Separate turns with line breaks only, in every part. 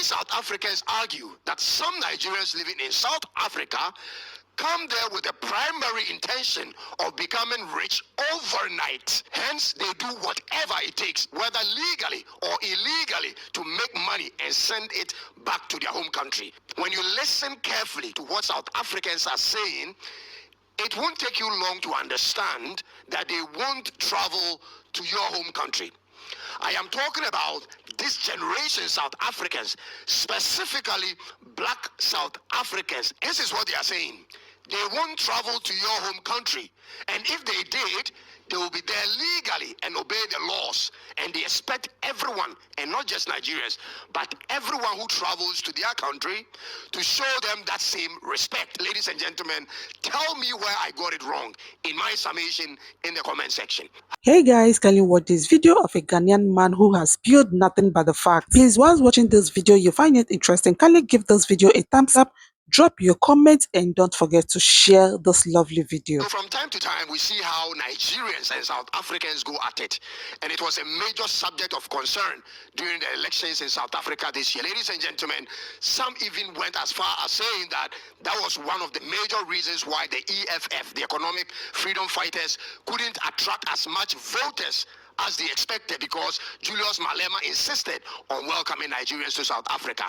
South Africans argue that some Nigerians living in South Africa come there with the primary intention of becoming rich overnight. Hence, they do whatever it takes, whether legally or illegally, to make money and send it back to their home country. When you listen carefully to what South Africans are saying, it won't take you long to understand that they won't travel to your home country. I am talking about this generation South Africans, specifically black South Africans. This is what they are saying. They won't travel to your home country. And if they did, they will be there legally and obey the laws. And they expect everyone, and not just Nigerians, but everyone who travels to their country to show them that same respect. Ladies and gentlemen, tell me where I got it wrong in my summation in the comment section.
Hey guys, can you watch this video of a Ghanaian man who has spewed nothing but the facts? Please, whilst watching this video, you find it interesting, kindly give this video a thumbs up, drop your comments, and don't forget to share this lovely video.
So from time to time, we see how Nigerians and South Africans go at it. And it was a major subject of concern during the elections in South Africa this year. Ladies and gentlemen, some even went as far as saying that that was one of the major reasons why the EFF, the Economic Freedom Fighters, couldn't attract as much voters as they expected, because Julius Malema insisted on welcoming Nigerians to South Africa.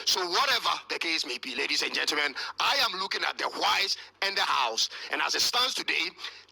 So whatever the case may be, ladies and gentlemen, I am looking at the whys and the hows. And as it stands today,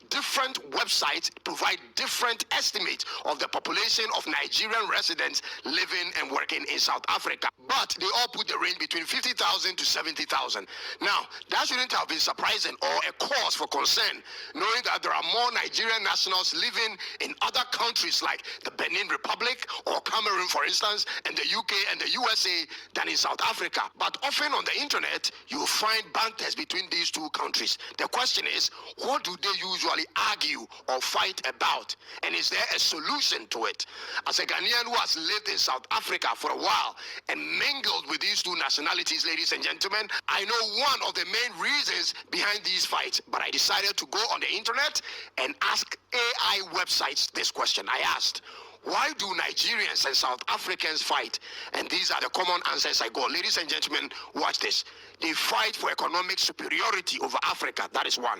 different websites provide different estimates of the population of Nigerian residents living and working in South Africa. But they all put the range between 50,000 to 70,000. Now, that shouldn't have been surprising or a cause for concern, knowing that there are more Nigerian nationals living in other countries like the Benin Republic or Cameroon, for instance, and the UK and the USA than in South Africa. But often on the internet, you will find banters between these two countries. The question is, what do they usually argue or fight about? And is there a solution to it? As a Ghanaian who has lived in South Africa for a while and mingled with these two nationalities, ladies and gentlemen, I know one of the main reasons behind these fights, but I decided to go on the internet and ask AI websites this question. I asked, why do Nigerians and South Africans fight? And these are the common answers I got. Ladies and gentlemen, watch this. They fight for economic superiority over Africa. That is one.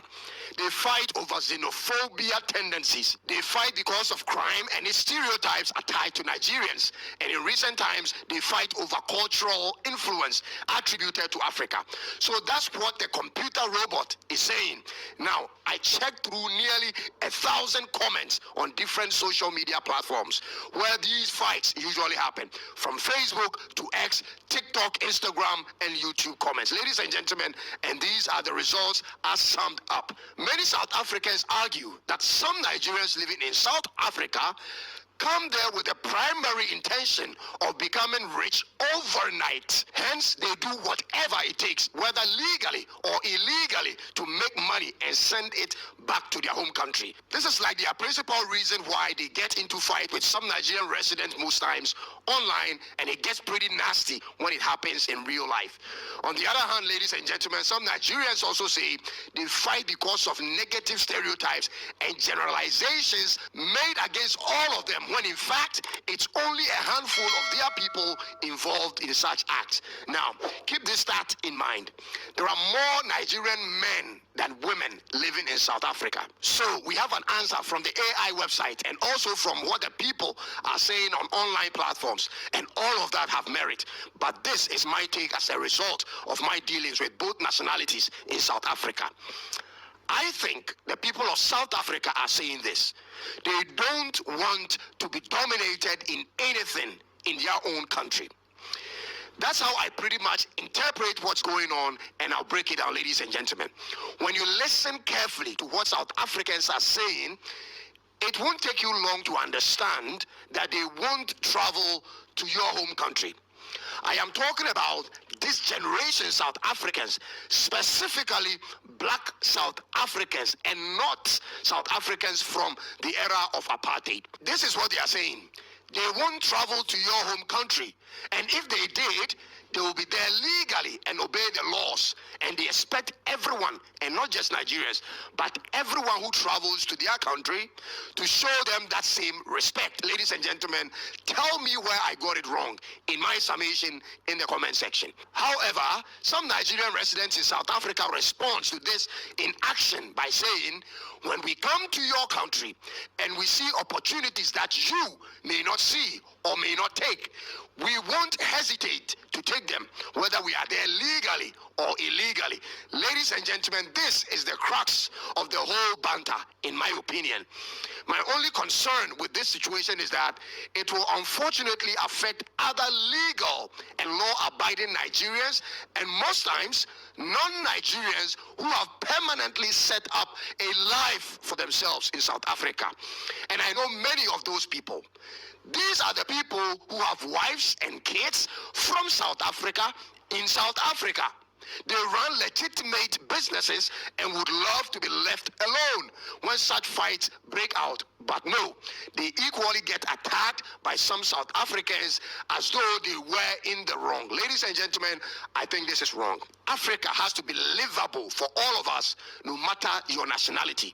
They fight over xenophobia tendencies. They fight because of crime and its stereotypes are tied to Nigerians. And in recent times, they fight over cultural influence attributed to Africa. So that's what the computer robot is saying. Now, I checked through nearly 1,000 comments on different social media platforms where these fights usually happen, from Facebook to X, TikTok, Instagram, and YouTube comments. Ladies and gentlemen, and these are the results as summed up. Many South Africans argue that some Nigerians living in South Africa come there with the primary intention of becoming rich overnight. Hence, they do whatever it takes, whether legally or illegally, to make money and send it back to their home country. This is like their principal reason why they get into fight with some Nigerian residents most times online, and it gets pretty nasty when it happens in real life. On the other hand, ladies and gentlemen, some Nigerians also say they fight because of negative stereotypes and generalizations made against all of them, when in fact it's only a handful of their people involved in such acts. Now, keep this stat in mind. There are more Nigerian men than women living in South Africa. So we have an answer from the AI website and also from what the people are saying on online platforms, and all of that have merit. But this is my take as a result of my dealings with both nationalities in South Africa. I think the people of South Africa are saying this. They don't want to be dominated in anything in their own country. That's how I pretty much interpret what's going on, and I'll break it down, ladies and gentlemen. When you listen carefully to what South Africans are saying, it won't take you long to understand that they won't travel to your home country. I am talking about this generation South Africans, specifically black South Africans, and not South Africans from the era of apartheid. This is what they are saying. They won't travel to your home country. And if they did, They will be there legally and obey the laws, and they expect everyone, and not just Nigerians, but everyone who travels to their country to show them that same respect. Ladies and gentlemen, tell me where I got it wrong in my summation in the comment section. However, some Nigerian residents in South Africa respond to this in action by saying, when we come to your country and we see opportunities that you may not see or may not take, we won't hesitate to take them, whether we are there legally or illegally. Ladies and gentlemen, this is the crux of the whole banter, in my opinion. My only concern with this situation is that it will unfortunately affect other legal and law-abiding Nigerians, and most times non-Nigerians who have permanently set up a life for themselves in South Africa. And I know many of those people. These are the people who have wives and kids from South Africa in South Africa. They run legitimate businesses and would love to be left alone when such fights break out. But no, they equally get attacked by some South Africans as though they were in the wrong. Ladies and gentlemen, I think this is wrong. Africa has to be livable for all of us, no matter your nationality.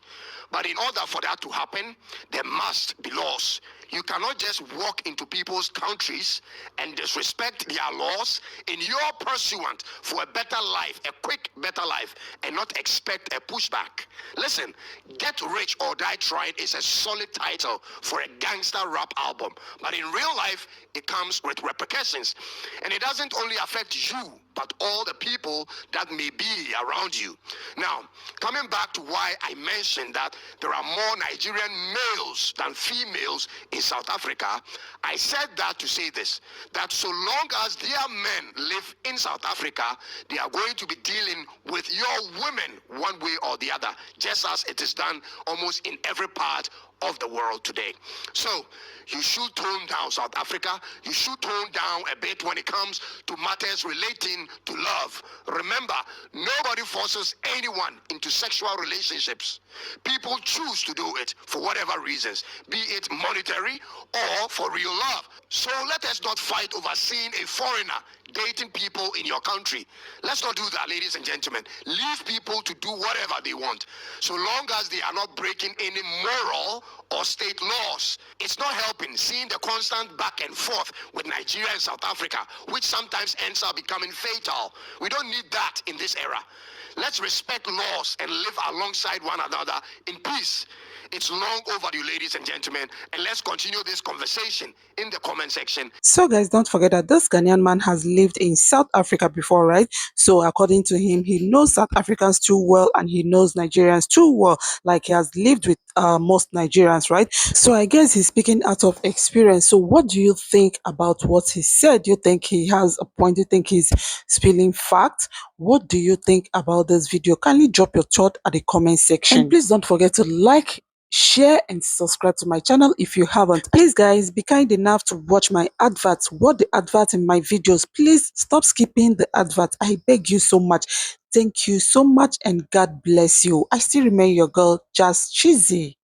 But in order for that to happen, there must be laws. You cannot just walk into people's countries and disrespect their laws in your pursuit for a better life, a quick, better life, and not expect a pushback. Listen, Get Rich or Die Trying is a solid title for a gangster rap album, but in real life, it comes with repercussions. And it doesn't only affect you, but all the people that may be around you. Now, coming back to why I mentioned that there are more Nigerian males than females in South Africa, I said that to say this, that so long as their men live in South Africa, they are going to be dealing with your women one way or the other, just as it is done almost in every part of the world today. So you should tone down South Africa. You should tone down a bit when it comes to matters relating to love. Remember, nobody forces anyone into sexual relationships. People choose to do it for whatever reasons, be it monetary or for real love. So let us not fight over seeing a foreigner dating people in your country. Let's not do that, ladies and gentlemen. Leave people to do whatever they want, so long as they are not breaking any moral or state laws. It's not helping seeing the constant back and forth with Nigeria and South Africa, which sometimes ends up becoming fatal. We don't need that in this era. Let's respect laws and live alongside one another in peace. It's long overdue, ladies and gentlemen, and let's continue this conversation in the comment section.
So guys, don't forget that this Ghanaian man has lived in South Africa before, right? So according to him, he knows South Africans too well and he knows Nigerians too well. Like he has lived with most Nigerians, right? So I guess he's speaking out of experience. So what do you think about what he said? Do you think he has a point? Do you think he's spilling facts? What do you think about this video? Kindly drop your thought at the comment section. And please don't forget to like, share and subscribe to my channel if you haven't. Please guys, be kind enough to watch my adverts. Watch the advert in my videos. Please stop skipping the advert. I beg you so much. Thank you so much and God bless you. I still remain your girl, Just Cheesy.